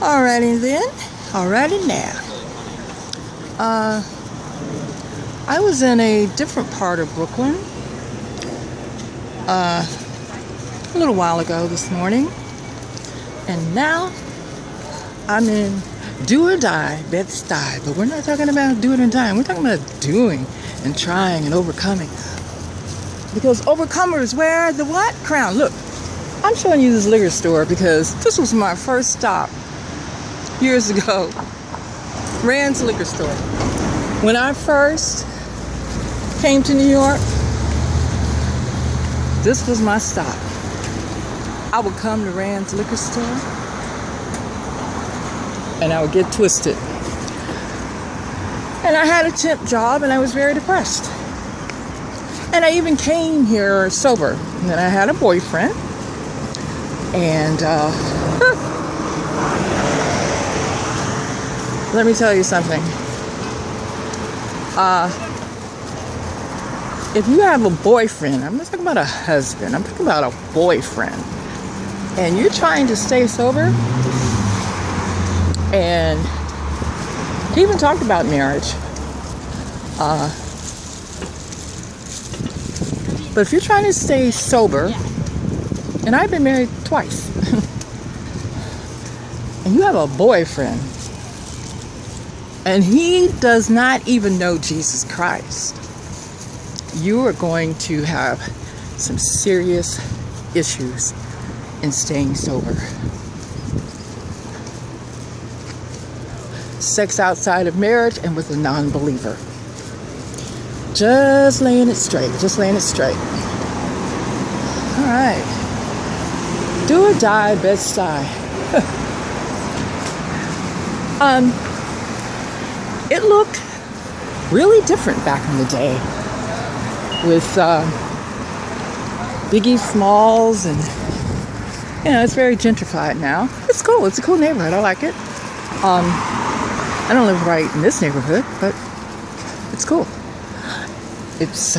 Alrighty then. Alrighty now. I was in a different part of Brooklyn a little while ago this morning, and now I'm in do or die, Bed-Stuy. But we're not talking about doing and dying. We're talking about doing and trying and overcoming. Because overcomers wear the what? Crown. Look, I'm showing you this liquor store because this was my first stop years ago. Rand's liquor store. When I first came to New York, this was my stop. I would come to Rand's liquor store and I would get twisted. And I had a temp job and I was very depressed. And I even came here sober. And then I had a boyfriend. And let me tell you something. If you have a boyfriend, I'm not talking about a husband, I'm talking about a boyfriend, and you're trying to stay sober, and he even talked about marriage. But if you're trying to stay sober, and I've been married twice, and you have a boyfriend, and he does not even know Jesus Christ, you are going to have some serious issues in staying sober. Sex outside of marriage and with a non-believer. Just laying it straight. Just laying it straight. All right. Do or die, Bed-Stuy. It looked really different back in the day with Biggie Smalls, and it's very gentrified now. It's cool. It's a cool neighborhood. I like it. I don't live right in this neighborhood, but it's cool. It's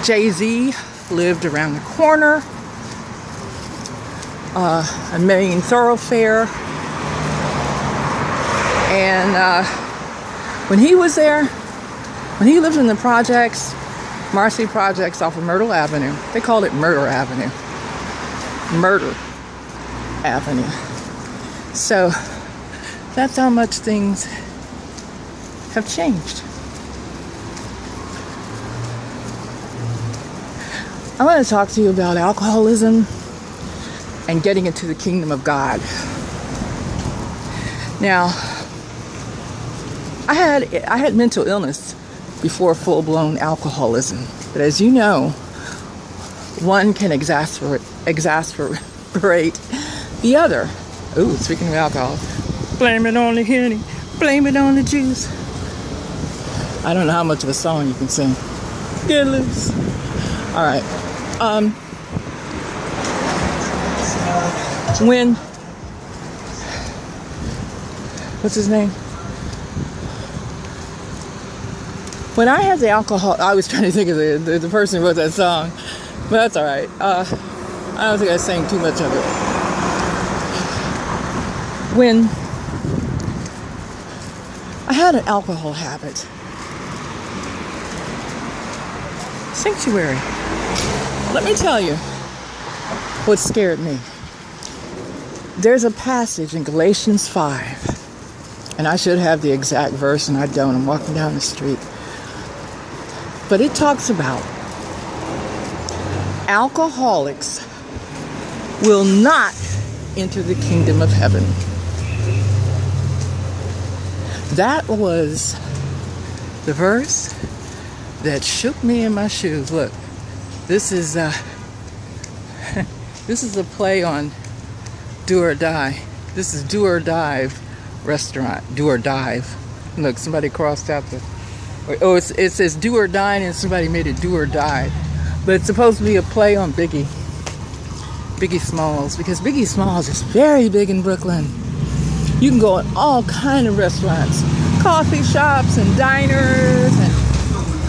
Jay-Z lived around the corner, a main thoroughfare, and when he was there, when he lived in the projects, Marcy Projects off of Myrtle Avenue, they called it Murder Avenue. Murder Avenue. So that's how much things have changed. I want to talk to you about alcoholism and getting into the kingdom of God. Now, I had mental illness before full-blown alcoholism, but as you know, one can exacerbate the other. Ooh, speaking of alcohol, blame it on the Henny, blame it on the juice. I don't know how much of a song you can sing. Get loose. All right. What's his name? When I had the alcohol, I was trying to think of the person who wrote that song, but that's all right. I don't think I sang too much of it. When I had an alcohol habit, sanctuary. Let me tell you what scared me. There's a passage in Galations 5, and I should have the exact verse, and I don't. I'm walking down the street. But it talks about alcoholics will not enter the kingdom of heaven. That was the verse that shook me in my shoes. Look, this is a play on Do or Die. This is Do or Dive restaurant. Do or Dive. Look, somebody crossed out the. Oh, it says Do or Die, and somebody made it Do or Die. But it's supposed to be a play on Biggie Smalls, because Biggie Smalls is very big in Brooklyn. You can go in all kind of restaurants, coffee shops and diners and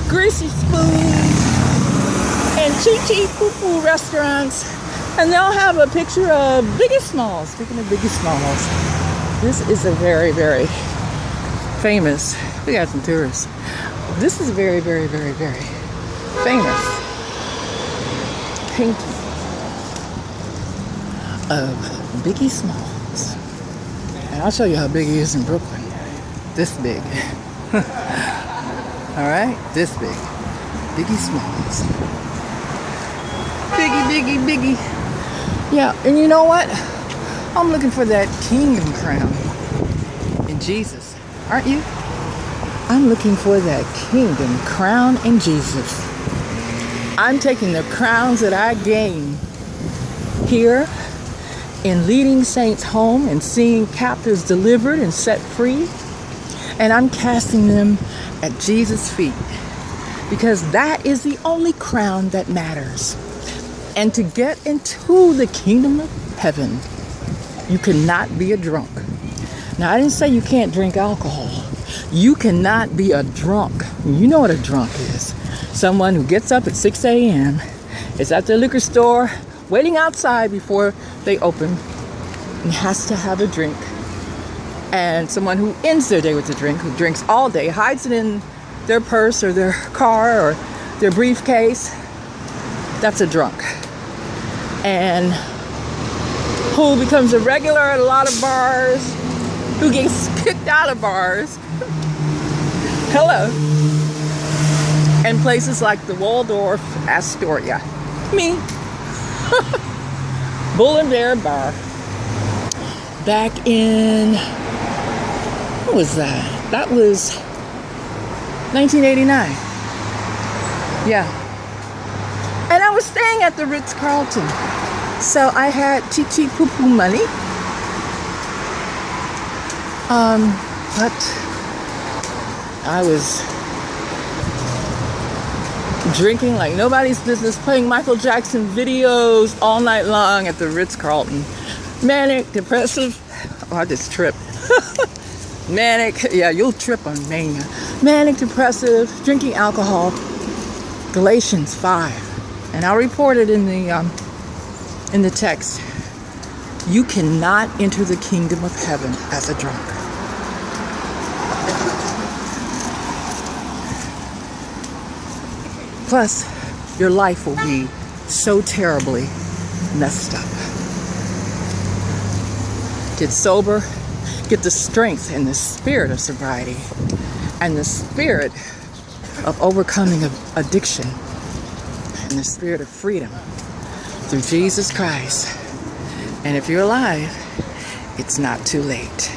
greasy spoons and cheap poo-poo restaurants And they'll have a picture of Biggie Smalls. Speaking of Biggie Smalls, this is a very, very famous, we got some tourists. This is a very, very, very, very famous painting of Biggie Smalls. And I'll show you how big he is in Brooklyn. This big. Alright, this big. Biggie Smalls. Biggie, Biggie, Biggie. Yeah, and you know what? I'm looking for that kingdom crown in Jesus. Aren't you? I'm looking for that kingdom crown in Jesus. I'm taking the crowns that I gained here in leading saints home and seeing captives delivered and set free, and I'm casting them at Jesus' feet, because that is the only crown that matters. And to get into the kingdom of heaven, you cannot be a drunk. Now, I didn't say you can't drink alcohol. You cannot be a drunk. You know what a drunk is. Someone who gets up at 6 a.m., is at the liquor store, waiting outside before they open, and has to have a drink. And someone who ends their day with a drink, who drinks all day, hides it in their purse or their car or their briefcase. That's a drunk. And who becomes a regular at a lot of bars, who gets kicked out of bars. Hello. And places like the Waldorf-Astoria. Me. Bull and Bear Bar. Back in, what was that? That was 1989. Yeah. And I was staying at the Ritz Carlton. So I had cheap poo-poo money. But I was drinking like nobody's business, playing Michael Jackson videos all night long at the Ritz Carlton. Manic, depressive. Oh, I just tripped. Manic, yeah, you'll trip on mania. Manic, depressive, drinking alcohol. Galations 5. And I'll report it in the text. You cannot enter the kingdom of heaven as a drunk. Plus, your life will be so terribly messed up. Get sober, get the strength and the spirit of sobriety, and the spirit of overcoming addiction, and the spirit of freedom through Jesus Christ. And if you're alive, it's not too late.